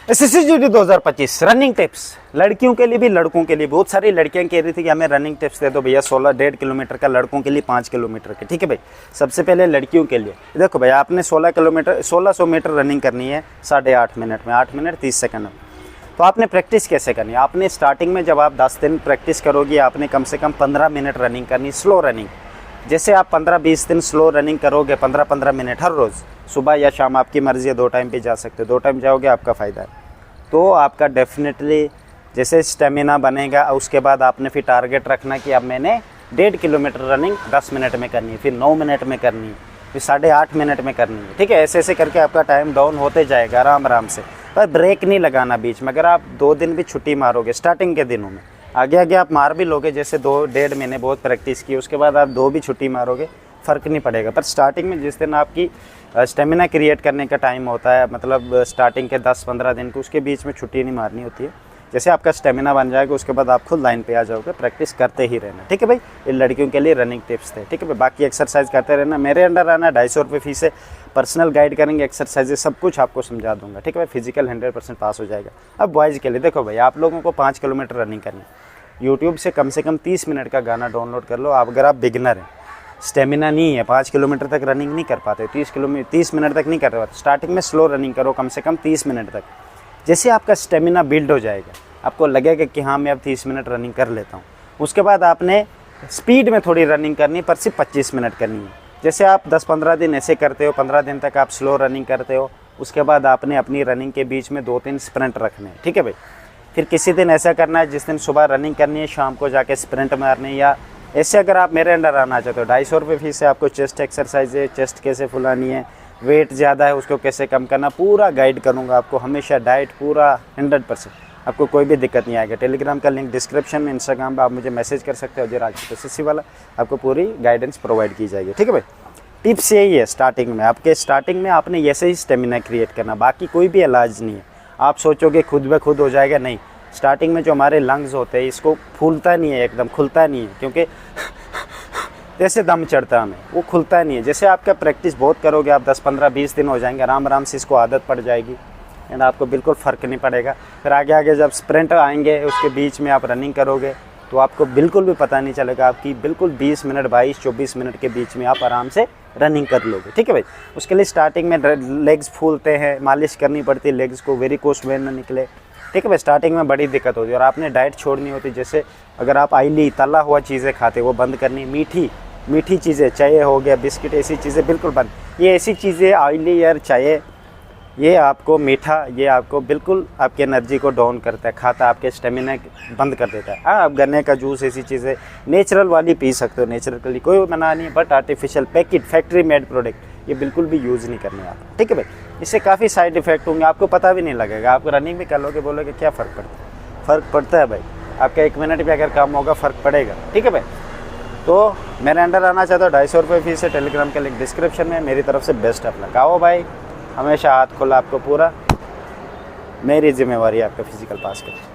SSCGD 2025 running tips लड़कियों के लिए भी लड़कों के लिए। बहुत सारी लड़कियां कह रही थी कि हमें रनिंग टिप्स दे दो भैया, 16.5 किलोमीटर का, लड़कों के लिए 5 किलोमीटर के। ठीक है भाई, सबसे पहले लड़कियों के लिए देखो भाई, आपने 1600 मीटर रनिंग करनी है 8.5 मिनट में, 8 मिनट 30 सेकंड में। तो आपने प्रैक्टिस कैसे करनी है? आपने स्टार्टिंग में जब आप 10 दिन प्रैक्टिस करोगे, आपने कम से कम 15 मिनट रनिंग करनी, स्लो रनिंग। जैसे आप 15-20 दिन स्लो रनिंग करोगे, 15-15 मिनट हर रोज़, सुबह या शाम, आपकी मर्ज़ी है, 2 टाइम पे जा सकते हो, 2 टाइम जाओगे आपका फ़ायदा है। तो आपका डेफिनेटली जैसे स्टेमिना बनेगा। उसके बाद आपने फिर टारगेट रखना कि अब मैंने 1.5 किलोमीटर रनिंग 10 मिनट में करनी है, फिर 9 मिनट में करनी है, फिर 8.5 मिनट में करनी है। ठीक है, ऐसे ऐसे करके आपका टाइम डाउन होते जाएगा आराम आराम से, पर ब्रेक नहीं लगाना बीच में। अगर आप 2 दिन भी छुट्टी मारोगे स्टार्टिंग के दिनों में, आगे आगे आप मार भी लोगे, जैसे 2-1.5 महीने बहुत प्रैक्टिस की, उसके बाद आप 2 भी छुट्टी मारोगे, फ़र्क नहीं पड़ेगा। पर स्टार्टिंग में जिस दिन आपकी स्टेमिना क्रिएट करने का टाइम होता है, मतलब स्टार्टिंग के 10-15 दिन को, उसके बीच में छुट्टी नहीं मारनी होती है। जैसे आपका स्टेमिना बन जाएगा, उसके बाद आप खुद लाइन पे आ जाओगे, प्रैक्टिस करते ही रहना। ठीक है भाई, ये लड़कियों के लिए रनिंग टिप्स थे। ठीक है भाई, बाकी एक्सरसाइज करते रहना, मेरे अंडर आना, 250 रुपये फीस है, पर्सनल गाइड करेंगे, एक्सरसाइजेज सब कुछ आपको समझा दूंगा। ठीक है भाई, फिजिकल 100% पास हो जाएगा। अब बॉयज़ के लिए देखो भाई, आप लोगों को 5 किलोमीटर रनिंग करनी है। यूट्यूब से कम 30 मिनट का गाना डाउनलोड कर लो। आप अगर आप बिगिनर हैं, स्टेमिना नहीं है, 5 किलोमीटर तक रनिंग नहीं कर पाते, 30 मिनट तक नहीं कर पाते, स्टार्टिंग में स्लो रनिंग करो कम से कम 30 मिनट तक। जैसे आपका स्टेमिना बिल्ड हो जाएगा, आपको लगेगा कि हाँ मैं अब 30 मिनट रनिंग कर लेता हूँ, उसके बाद आपने स्पीड में थोड़ी रनिंग करनी है, पर सिर्फ 25 मिनट करनी है। जैसे आप 10-15 दिन ऐसे करते हो, 15 दिन तक आप स्लो रनिंग करते हो, उसके बाद आपने अपनी रनिंग के बीच में 2-3 स्प्रिंट रखने हैं। ठीक है भाई, फिर किसी दिन ऐसा करना है जिस दिन सुबह रनिंग करनी है, शाम को जाके स्प्रिंट मारनी है। या ऐसे अगर आप मेरे अंडर आना चाहते हो, 250 रुपये फीस है। आपको चेस्ट एक्सरसाइज है, चेस्ट कैसे फुलानी है, वेट ज़्यादा है उसको कैसे कम करना, पूरा गाइड करूँगा आपको हमेशा। डाइट पूरा 100%, आपको कोई भी दिक्कत नहीं आएगा। टेलीग्राम का लिंक डिस्क्रिप्शन में, इंस्टाग्राम पर आप मुझे मैसेज कर सकते हो, SSC वाला, आपको पूरी गाइडेंस प्रोवाइड की जाएगी। ठीक है भाई, टिप्स यही है स्टार्टिंग में। आपके स्टार्टिंग में आपने ऐसे ही स्टेमिना क्रिएट करना, बाकी कोई भी इलाज नहीं है। आप सोचोगे खुद ब खुद हो जाएगा, नहीं। स्टार्टिंग में जो हमारे लंग्स होते हैं, इसको फूलता नहीं है, एकदम खुलता नहीं है, क्योंकि जैसे दम चढ़ता है हमें, वो खुलता नहीं है। जैसे आपका प्रैक्टिस बहुत करोगे, आप 10-15-20 दिन हो जाएंगे, आराम आराम से इसको आदत पड़ जाएगी एंड आपको बिल्कुल फ़र्क नहीं पड़ेगा। फिर आगे आगे जब स्प्रिंट आएंगे, उसके बीच में आप रनिंग करोगे, तो आपको बिल्कुल भी पता नहीं चलेगा। आपकी बिल्कुल 20 मिनट, 22-24 मिनट के बीच में आप आराम से रनिंग कर लोगे। ठीक है भाई, उसके लिए स्टार्टिंग में लेग्स फूलते हैं, मालिश करनी पड़ती है लेग्स को, वेरिकोस वेन न निकले। ठीक है भाई, स्टार्टिंग में बड़ी दिक्कत होती है। और आपने डाइट छोड़नी होती है, जैसे अगर आप ऑयली तला हुआ चीज़ें खाते वो बंद करनी, मीठी चीज़ें, चाय हो गया, बिस्किट, ऐसी चीज़ें बिल्कुल बंद। ये ऐसी चीज़ें ऑयली या चाय, ये आपको मीठा, ये आपको बिल्कुल आपकी एनर्जी को डाउन करता है, खाता आपके स्टेमिना बंद कर देता है। हाँ, आप गन्ने का जूस, ऐसी चीज़ें नेचुरल वाली पी सकते हो, नेचुरली कोई मना नहीं है, but artificial packet, factory made product ये बिल्कुल भी यूज़ नहीं करने आप। ठीक है भाई, इससे काफ़ी साइड इफेक्ट होंगे, आपको पता भी नहीं लगेगा। आप रनिंग भी कर लोगे, बोलोगे क्या फ़र्क पड़ता है? फ़र्क पड़ता है भाई, आपका 1 मिनट भी अगर कम होगा फ़र्क पड़ेगा। ठीक है भाई, तो मेरे अंडर आना चाहते हो, 250 रुपये फीस है, टेलीग्राम का लिंक डिस्क्रिप्शन में। मेरी तरफ से बेस्ट ऑफ लक। आओ भाई, हमेशा हाथ खोला आपको पूरा, मेरी जिम्मेवारी है आपका फिजिकल पास करना।